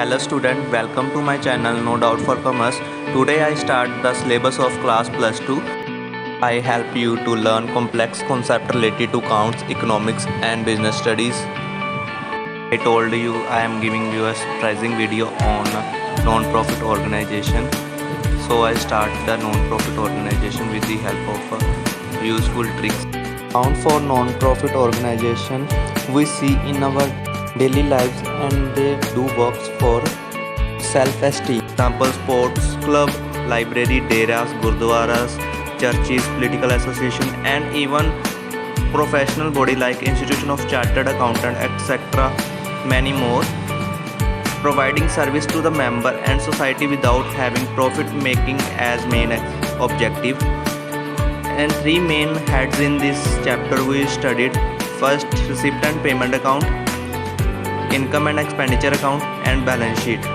Hello student, welcome to my channel No Doubt for Commerce. Today I start the syllabus of class plus 2. I help you to learn complex concepts related to accounts, economics and business studies. I told you I am giving you a surprising video on non-profit organization. So I start the non-profit organization with the help of useful tricks. Account for non-profit organization we see in our daily lives and they do works for self-esteem. Example, sports club, library, dairas, gurdwaras, churches, political association and even professional body like institution of chartered accountant, etc. many more, providing service to the member and society without having profit making as main objective. And three main heads in this chapter we studied. First, receipt and payment account, income and expenditure account and balance sheet.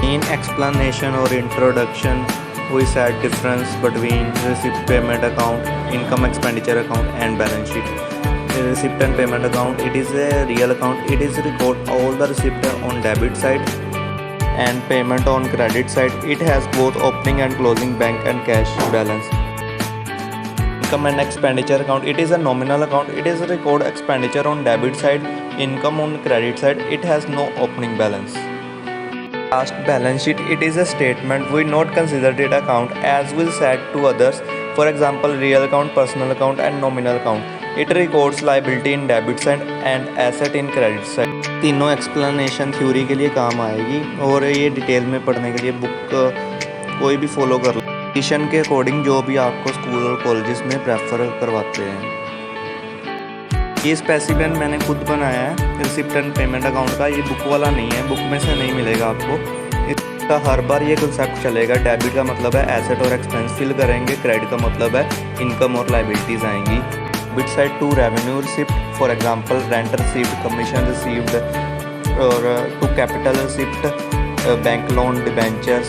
In explanation or introduction we said difference between receipt payment account, income expenditure account and balance sheet. The receipt and payment account, it is a real account. It is record all the receipt on debit side and payment on credit side. It has both opening and closing bank and cash balance. Income and expenditure account, it is a nominal account. It is a record expenditure on debit side, income on credit side. It has no opening balance. Last, balance sheet, it is a statement we not consider it account as will said to others. For example, real account, personal account and nominal account. It records liability in debit side and asset in credit side. तीनों explanation theory के लिए काम आएगी और ये detail में पढ़ने के लिए बुक कोई भी फॉलो कर लो एडिशन के अकॉर्डिंग जो भी आपको स्कूल और कॉलेजेस में प्रेफर करवाते हैं। ये स्पेसिफिक मैंने खुद बनाया है रिसिप्ट एंड पेमेंट अकाउंट का, ये बुक वाला नहीं है, बुक में से नहीं मिलेगा आपको। इसका हर बार ये कंसेप्ट चलेगा। डेबिट का मतलब है एसेट और एक्सपेंस फिल करेंगे, क्रेडिट का मतलब है इनकम और लाइबिलिटीज़ आएंगी। Debit side to revenue receipt, for example rent received, commission received और to capital receipt, bank loan, debentures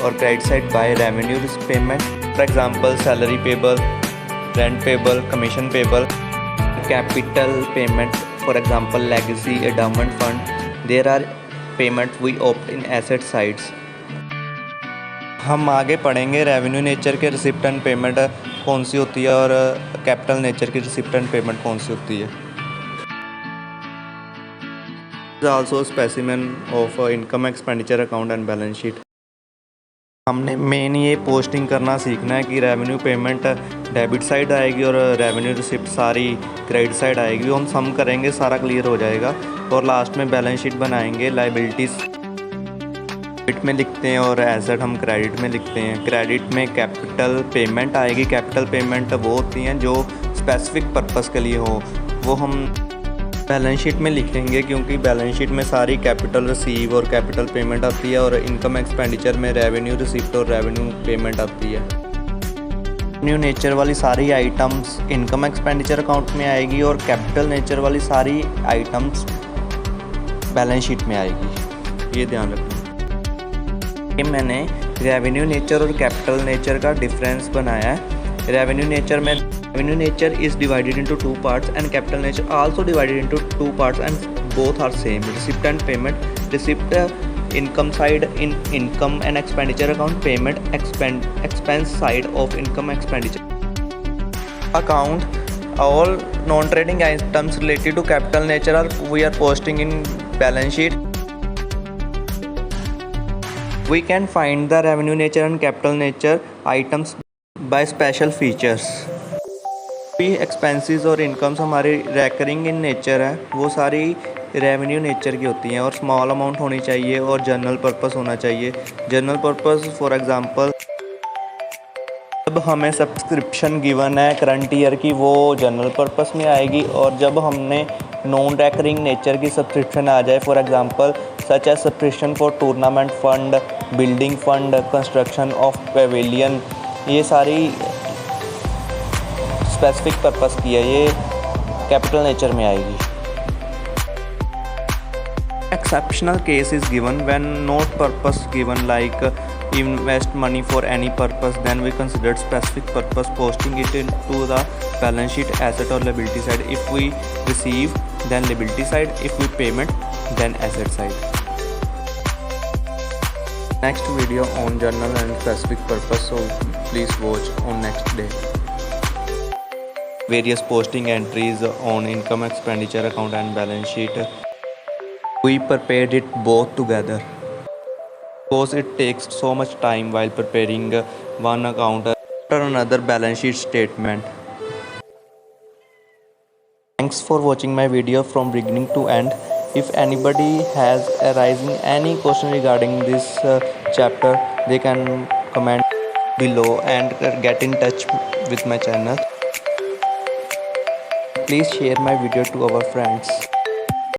और credit side by revenue payment, for example salary payable, rent payable, commission payable, capital payment, for example legacy, endowment fund. There are payment we opt in asset sides. हम आगे पढ़ेंगे revenue nature के receipt and payment कौन सी होती है और capital nature की receipt and payment कौन सी होती है। Also specimen of income expenditure account and balance sheet. हमने मेन ये पोस्टिंग करना सीखना है कि रेवेन्यू पेमेंट डेबिट साइड आएगी और रेवेन्यू रिसिप्ट सारी क्रेडिट साइड आएगी। हम सम करेंगे, सारा क्लियर हो जाएगा और लास्ट में बैलेंस शीट बनाएंगे। लाइबिलिटीज़ डेबिट में लिखते हैं और एसेट हम क्रेडिट में लिखते हैं। क्रेडिट में कैपिटल पेमेंट आएगी। कैपिटल पेमेंट वो होती हैं जो स्पेसिफिक पर्पस के लिए हो, वो हम बैलेंस शीट में लिखेंगे क्योंकि बैलेंस शीट में सारी कैपिटल रिसीव और कैपिटल पेमेंट आती है और इनकम एक्सपेंडिचर में रेवेन्यू रिसिप्ट और रेवेन्यू पेमेंट आती है। रेवेन्यू नेचर वाली सारी आइटम्स इनकम एक्सपेंडिचर अकाउंट में आएगी और कैपिटल नेचर वाली सारी आइटम्स बैलेंस शीट में आएगी, ये ध्यान रखना। ये मैंने रेवेन्यू नेचर और कैपिटल नेचर का डिफरेंस बनाया है। Revenue nature is divided into two parts and capital nature also divided into two parts and both are same. Receipt and payment. Receipt income side in income and expenditure account, payment expense side of income expenditure account. All non-trading items related to capital nature we are posting in balance sheet. We can find the revenue nature and capital nature items by special features. भी expenses और incomes हमारी recurring in nature है, वो सारी revenue nature की होती हैं और स्मॉल अमाउंट होनी चाहिए और जनरल पर्पस होना चाहिए। जनरल पर्पस फॉर एग्जांपल जब हमें सब्सक्रिप्शन गिवन है करंट ईयर की, वो जनरल पर्पस में आएगी। और जब हमने नॉन रैकरिंग नेचर की सब्सक्रिप्शन आ जाए, for example such as subscription for tournament fund, building fund, construction of pavilion, ये सारी स्पेसिफिक पर्पस की है, ये कैपिटल नेचर में आएगी। Exceptional case is given when not purpose given like invest money for any purpose, then we considered specific purpose posting it into the balance sheet asset or liability side. If we receive, then liability side. If we payment, then asset side. next video on general and specific purpose, so please watch on next day. Various posting entries on income expenditure account and balance sheet. We prepared it both together because it takes so much time while preparing one account after another balance sheet statement. Thanks for watching my video from beginning to end. If anybody has arising any question regarding this chapter, they can comment below and get in touch with my channel. Please share my video to our friends.